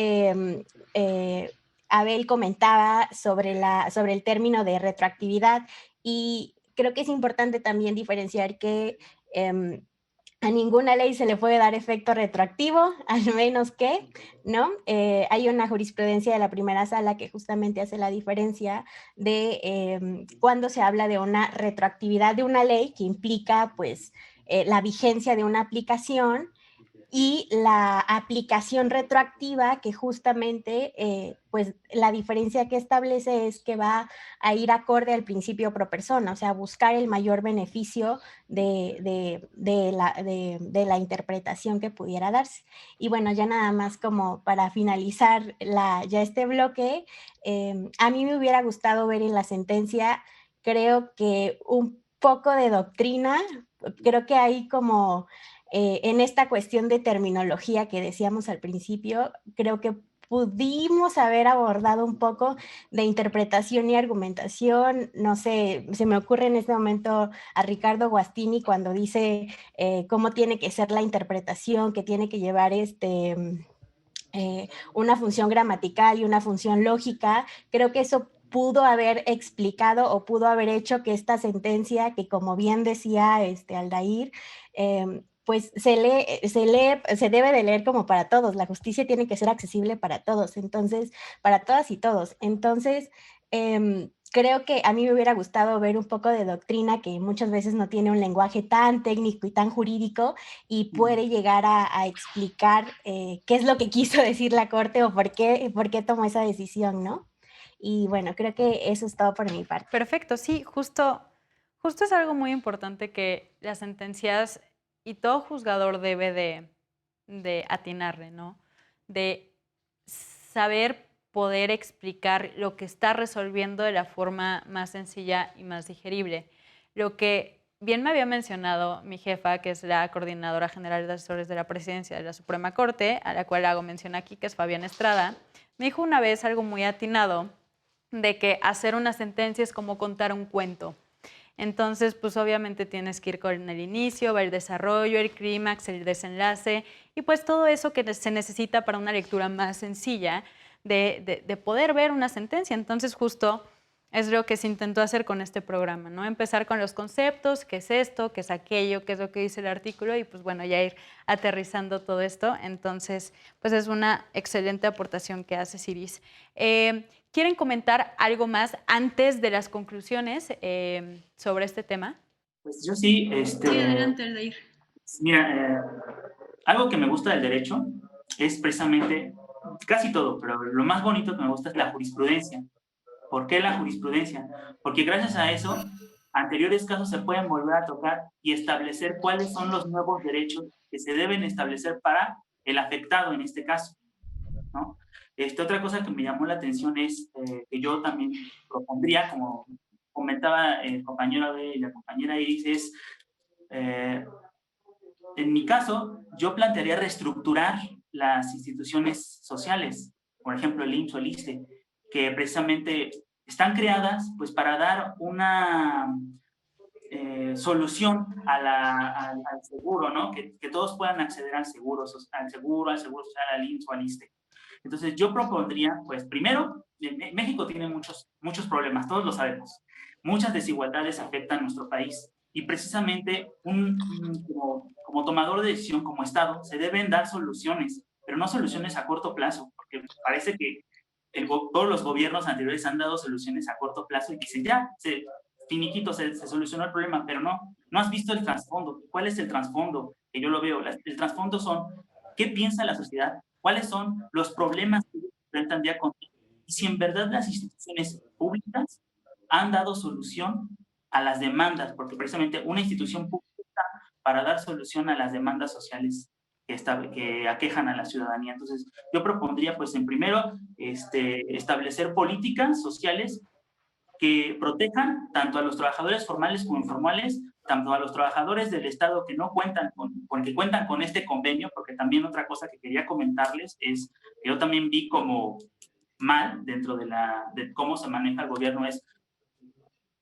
Abel comentaba sobre el término de retroactividad y creo que es importante también diferenciar que a ninguna ley se le puede dar efecto retroactivo, al menos que, ¿no? Hay una jurisprudencia de la primera sala que justamente hace la diferencia de cuando se habla de una retroactividad de una ley que implica, pues, la vigencia de una aplicación y la aplicación retroactiva que justamente, pues la diferencia que establece es que va a ir acorde al principio pro persona, o sea, buscar el mayor beneficio de la interpretación que pudiera darse. Y bueno, ya nada más como para finalizar ya este bloque, a mí me hubiera gustado ver en la sentencia, creo que un poco de doctrina, creo que hay como en esta cuestión de terminología que decíamos al principio, creo que pudimos haber abordado un poco de interpretación y argumentación. No sé, se me ocurre en este momento a Ricardo Guastini cuando dice cómo tiene que ser la interpretación, que tiene que llevar una función gramatical y una función lógica. Creo que eso pudo haber explicado o pudo haber hecho que esta sentencia, que como bien decía Aldair, pues se debe de leer como para todos. La justicia tiene que ser accesible para todos, entonces, para todas y todos. Entonces, creo que a mí me hubiera gustado ver un poco de doctrina que muchas veces no tiene un lenguaje tan técnico y tan jurídico y puede llegar a explicar qué es lo que quiso decir la Corte o por qué tomó esa decisión, ¿no? Y bueno, creo que eso es todo por mi parte. Perfecto, sí, justo es algo muy importante que las sentencias y todo juzgador debe de atinarle, ¿no? De saber poder explicar lo que está resolviendo de la forma más sencilla y más digerible. Lo que bien me había mencionado mi jefa, que es la Coordinadora General de Asesores de la Presidencia de la Suprema Corte, a la cual hago mención aquí, que es Fabián Estrada, me dijo una vez algo muy atinado de que hacer una sentencia es como contar un cuento. Entonces, pues obviamente tienes que ir con el inicio, el desarrollo, el clímax, el desenlace y pues todo eso que se necesita para una lectura más sencilla de poder ver una sentencia. Entonces, justo es lo que se intentó hacer con este programa, ¿no? Empezar con los conceptos, qué es esto, qué es aquello, qué es lo que dice el artículo y pues bueno, ya ir aterrizando todo esto. Entonces, pues es una excelente aportación que hace Iris. ¿Quieren comentar algo más antes de las conclusiones sobre este tema? Pues yo sí. Sí, adelante, Aldair. Mira, algo que me gusta del derecho es precisamente casi todo, pero lo más bonito que me gusta es la jurisprudencia. ¿Por qué la jurisprudencia? Porque gracias a eso anteriores casos se pueden volver a tocar y establecer cuáles son los nuevos derechos que se deben establecer para el afectado en este caso, ¿no? Otra cosa que me llamó la atención es que yo también propondría, como comentaba el compañero Abel y la compañera Iris, es, en mi caso, yo plantearía reestructurar las instituciones sociales, por ejemplo, el IMSS o el ISSSTE, que precisamente están creadas pues, para dar una solución al seguro, ¿no? Que todos puedan acceder al seguro social, al IMSS o al ISSSTE. Entonces, yo propondría, pues, primero, México tiene muchos problemas, todos lo sabemos. Muchas desigualdades afectan a nuestro país y precisamente como tomador de decisión, como Estado, se deben dar soluciones, pero no soluciones a corto plazo, porque parece que todos los gobiernos anteriores han dado soluciones a corto plazo y dicen, ya, finiquito, se solucionó el problema, pero no has visto el trasfondo. ¿Cuál es el trasfondo? Que yo lo veo. El trasfondo son, ¿qué piensa la sociedad? ¿Cuáles son los problemas que enfrentan día con día? Y si en verdad las instituciones públicas han dado solución a las demandas, porque precisamente una institución pública está para dar solución a las demandas sociales que aquejan a la ciudadanía. Entonces, yo propondría, pues, en primero, establecer políticas sociales que protejan tanto a los trabajadores formales como informales, tanto a los trabajadores del Estado que no cuentan porque cuentan con este convenio, porque también otra cosa que quería comentarles es que yo también vi como mal dentro de cómo se maneja el gobierno es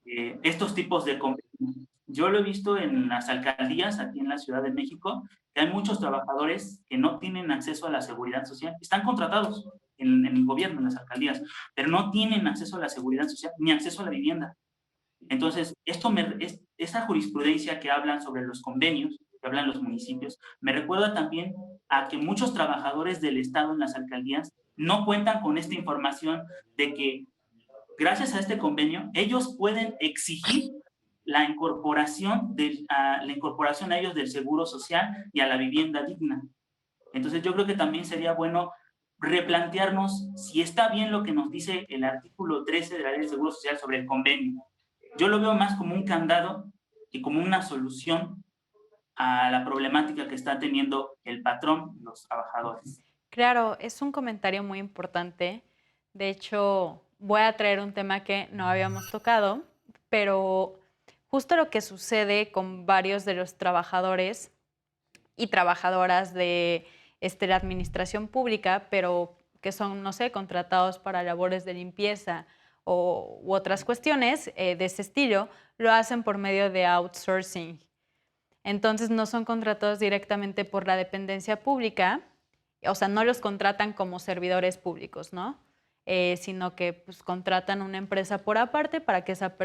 estos tipos de convenios. Yo lo he visto en las alcaldías aquí en la Ciudad de México, que hay muchos trabajadores que no tienen acceso a la seguridad social, están contratados en el gobierno, en las alcaldías, pero no tienen acceso a la seguridad social ni acceso a la vivienda. Entonces, esa jurisprudencia que hablan sobre los convenios, que hablan los municipios, me recuerda también a que muchos trabajadores del Estado en las alcaldías no cuentan con esta información de que gracias a este convenio ellos pueden exigir la incorporación a ellos del seguro social y a la vivienda digna. Entonces yo creo que también sería bueno replantearnos si está bien lo que nos dice el artículo 13 de la Ley del Seguro Social sobre el convenio. Yo lo veo más como un candado que como una solución a la problemática que está teniendo el patrón y los trabajadores. Claro, es un comentario muy importante. De hecho, voy a traer un tema que no habíamos tocado, pero justo lo que sucede con varios de los trabajadores y trabajadoras de la administración pública, pero que son, no sé, contratados para labores de limpieza u otras cuestiones de ese estilo, lo hacen por medio de outsourcing. Entonces no son contratados directamente por la dependencia pública, o sea, no los contratan como servidores públicos, ¿no? Sino que pues, contratan una empresa por aparte para que esa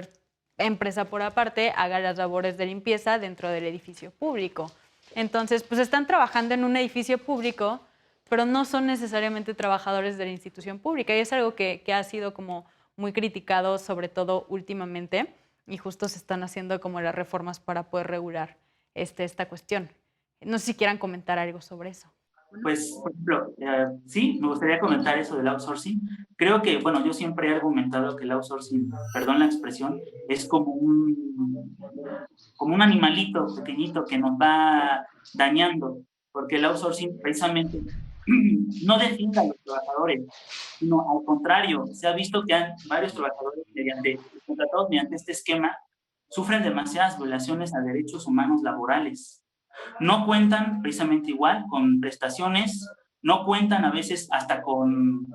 empresa por aparte haga las labores de limpieza dentro del edificio público. Entonces, pues están trabajando en un edificio público, pero no son necesariamente trabajadores de la institución pública. Y es algo que ha sido como muy criticado, sobre todo últimamente, y justo se están haciendo como las reformas para poder regular esta cuestión. No sé si quieran comentar algo sobre eso. Pues, por ejemplo, sí, me gustaría comentar eso del outsourcing. Creo que, bueno, yo siempre he argumentado que el outsourcing, perdón la expresión, es como un animalito pequeñito que nos va dañando, porque el outsourcing precisamente no defiende a los trabajadores, sino al contrario, se ha visto que varios trabajadores contratados mediante este esquema sufren demasiadas violaciones a derechos humanos laborales. No cuentan precisamente igual con prestaciones, no cuentan a veces hasta con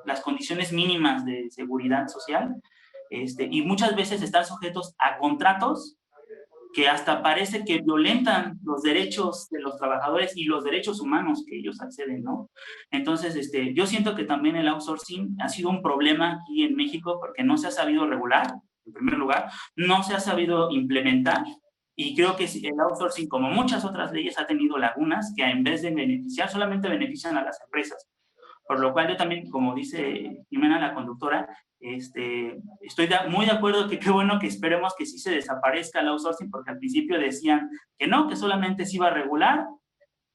las condiciones mínimas de seguridad social, y muchas veces están sujetos a contratos que hasta parece que violentan los derechos de los trabajadores y los derechos humanos que ellos acceden, ¿no? Entonces, yo siento que también el outsourcing ha sido un problema aquí en México porque no se ha sabido regular, en primer lugar, no se ha sabido implementar. Y creo que el outsourcing, como muchas otras leyes, ha tenido lagunas que en vez de beneficiar, solamente benefician a las empresas. Por lo cual yo también, como dice Jimena, la conductora, estoy muy de acuerdo que qué bueno que esperemos que sí se desaparezca el outsourcing, porque al principio decían que no, que solamente se iba a regular,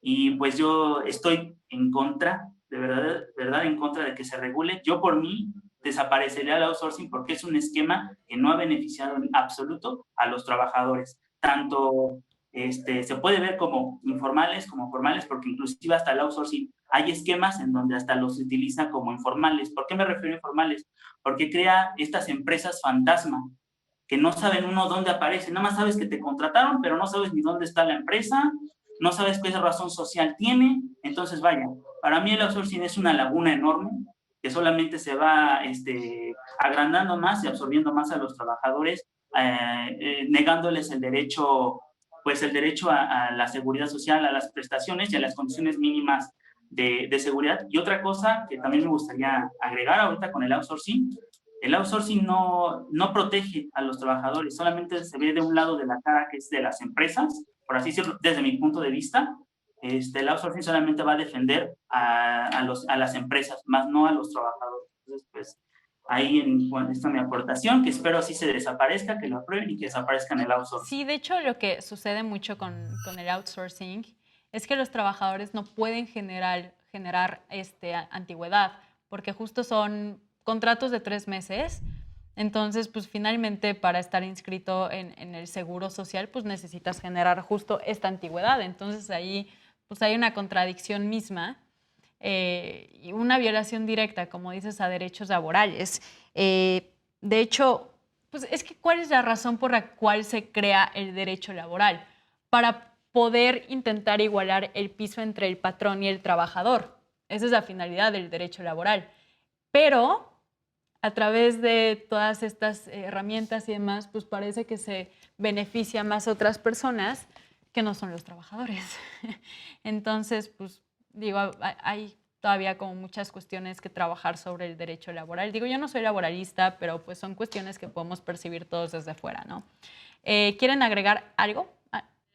y pues yo estoy en contra, de verdad en contra de que se regule. Yo por mí desaparecería el outsourcing porque es un esquema que no ha beneficiado en absoluto a los trabajadores. Tanto se puede ver como informales como formales, porque inclusive hasta el outsourcing hay esquemas en donde hasta los utiliza como informales. ¿Por qué me refiero a informales? Porque crea estas empresas fantasma, que no saben uno dónde aparece, nada más sabes que te contrataron, pero no sabes ni dónde está la empresa, no sabes qué razón social tiene. Entonces, vaya, para mí el outsourcing es una laguna enorme que solamente se va agrandando más y absorbiendo más a los trabajadores, negándoles el derecho a la seguridad social, a las prestaciones y a las condiciones mínimas de seguridad. Y otra cosa que también me gustaría agregar ahorita con el outsourcing no protege a los trabajadores, solamente se ve de un lado de la cara, que es de las empresas, por así decirlo, desde mi punto de vista. El outsourcing solamente va a defender a las empresas, más no a los trabajadores. Entonces, pues, ahí está mi aportación, que espero así se desaparezca, que lo aprueben y que desaparezcan el outsourcing. Sí, de hecho, lo que sucede mucho con el outsourcing es que los trabajadores no pueden generar antigüedad, porque justo son contratos de 3 meses. Entonces, pues finalmente para estar inscrito en el Seguro Social, pues necesitas generar justo esta antigüedad. Entonces ahí pues hay una contradicción misma y una violación directa, como dices, a derechos laborales. De hecho, pues es que ¿cuál es la razón por la cual se crea el derecho laboral? Para poder intentar igualar el piso entre el patrón y el trabajador. Esa es la finalidad del derecho laboral. Pero a través de todas estas herramientas y demás, pues parece que se beneficia más a otras personas que no son los trabajadores. Entonces, pues digo, hay todavía como muchas cuestiones que trabajar sobre el derecho laboral. Digo, yo no soy laboralista, pero pues son cuestiones que podemos percibir todos desde fuera, ¿no? ¿Quieren agregar algo?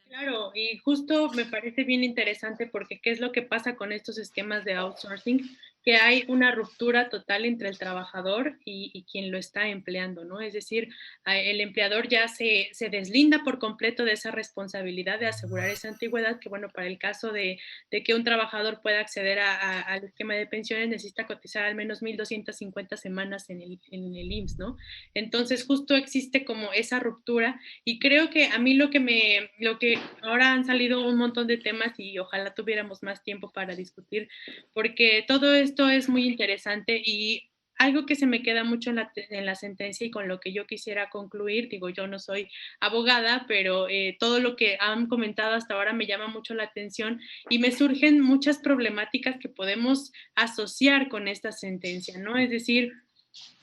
Claro, y justo me parece bien interesante porque ¿qué es lo que pasa con estos esquemas de outsourcing? Que hay una ruptura total entre el trabajador y quien lo está empleando, ¿no? Es decir, el empleador ya se deslinda por completo de esa responsabilidad de asegurar esa antigüedad, que bueno, para el caso de que un trabajador pueda acceder al esquema de pensiones necesita cotizar al menos 1,250 semanas en el IMSS, ¿no? Entonces justo existe como esa ruptura y creo que a mí lo que ahora han salido un montón de temas y ojalá tuviéramos más tiempo para discutir, porque todo esto es muy interesante y algo que se me queda mucho en la sentencia y con lo que yo quisiera concluir, digo, yo no soy abogada, pero todo lo que han comentado hasta ahora me llama mucho la atención y me surgen muchas problemáticas que podemos asociar con esta sentencia, ¿no? Es decir,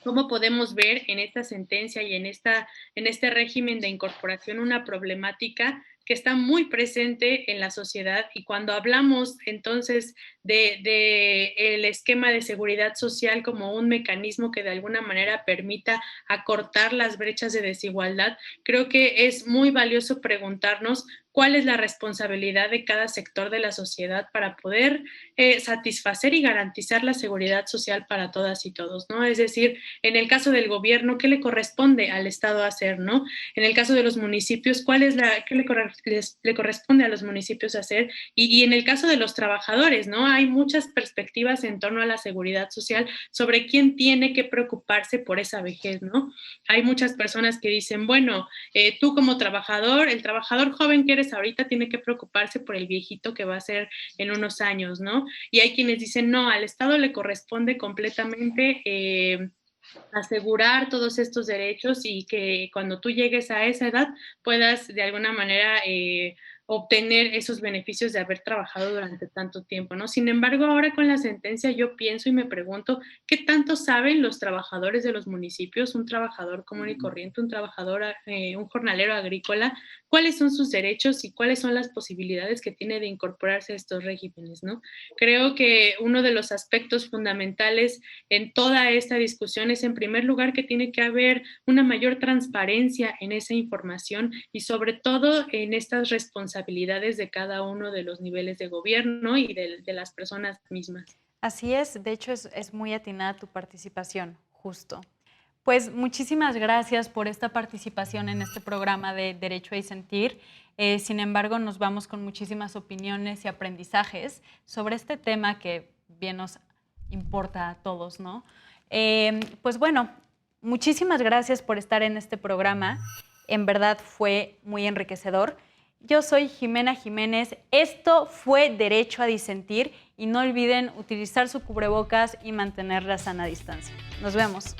¿cómo podemos ver en esta sentencia y en este régimen de incorporación una problemática que está muy presente en la sociedad? Y cuando hablamos entonces de el esquema de seguridad social como un mecanismo que de alguna manera permita acortar las brechas de desigualdad, creo que es muy valioso preguntarnos cuál es la responsabilidad de cada sector de la sociedad para poder satisfacer y garantizar la seguridad social para todas y todos, ¿no? Es decir, en el caso del gobierno, ¿qué le corresponde al Estado hacer, no? En el caso de los municipios, ¿qué le corresponde a los municipios hacer? Y en el caso de los trabajadores, ¿no? Hay muchas perspectivas en torno a la seguridad social sobre quién tiene que preocuparse por esa vejez, ¿no? Hay muchas personas que dicen, bueno, tú como trabajador, el trabajador joven que eres ahorita tiene que preocuparse por el viejito que va a ser en unos años, ¿no? Y hay quienes dicen, no, al Estado le corresponde completamente asegurar todos estos derechos y que cuando tú llegues a esa edad puedas de alguna manera obtener esos beneficios de haber trabajado durante tanto tiempo, ¿no? Sin embargo, ahora con la sentencia yo pienso y me pregunto, ¿qué tanto saben los trabajadores de los municipios, un trabajador común y corriente, un jornalero agrícola, cuáles son sus derechos y cuáles son las posibilidades que tiene de incorporarse a estos regímenes, ¿no? Creo que uno de los aspectos fundamentales en toda esta discusión es, en primer lugar, que tiene que haber una mayor transparencia en esa información y sobre todo en estas responsabilidades de cada uno de los niveles de gobierno y de las personas mismas. Así es, de hecho es muy atinada tu participación, justo. Pues muchísimas gracias por esta participación en este programa de Derecho a Disentir. Sin embargo, nos vamos con muchísimas opiniones y aprendizajes sobre este tema que bien nos importa a todos, ¿no? Pues bueno, muchísimas gracias por estar en este programa. En verdad fue muy enriquecedor. Yo soy Jimena Jiménez. Esto fue Derecho a Disentir y no olviden utilizar su cubrebocas y mantener la sana distancia. Nos vemos.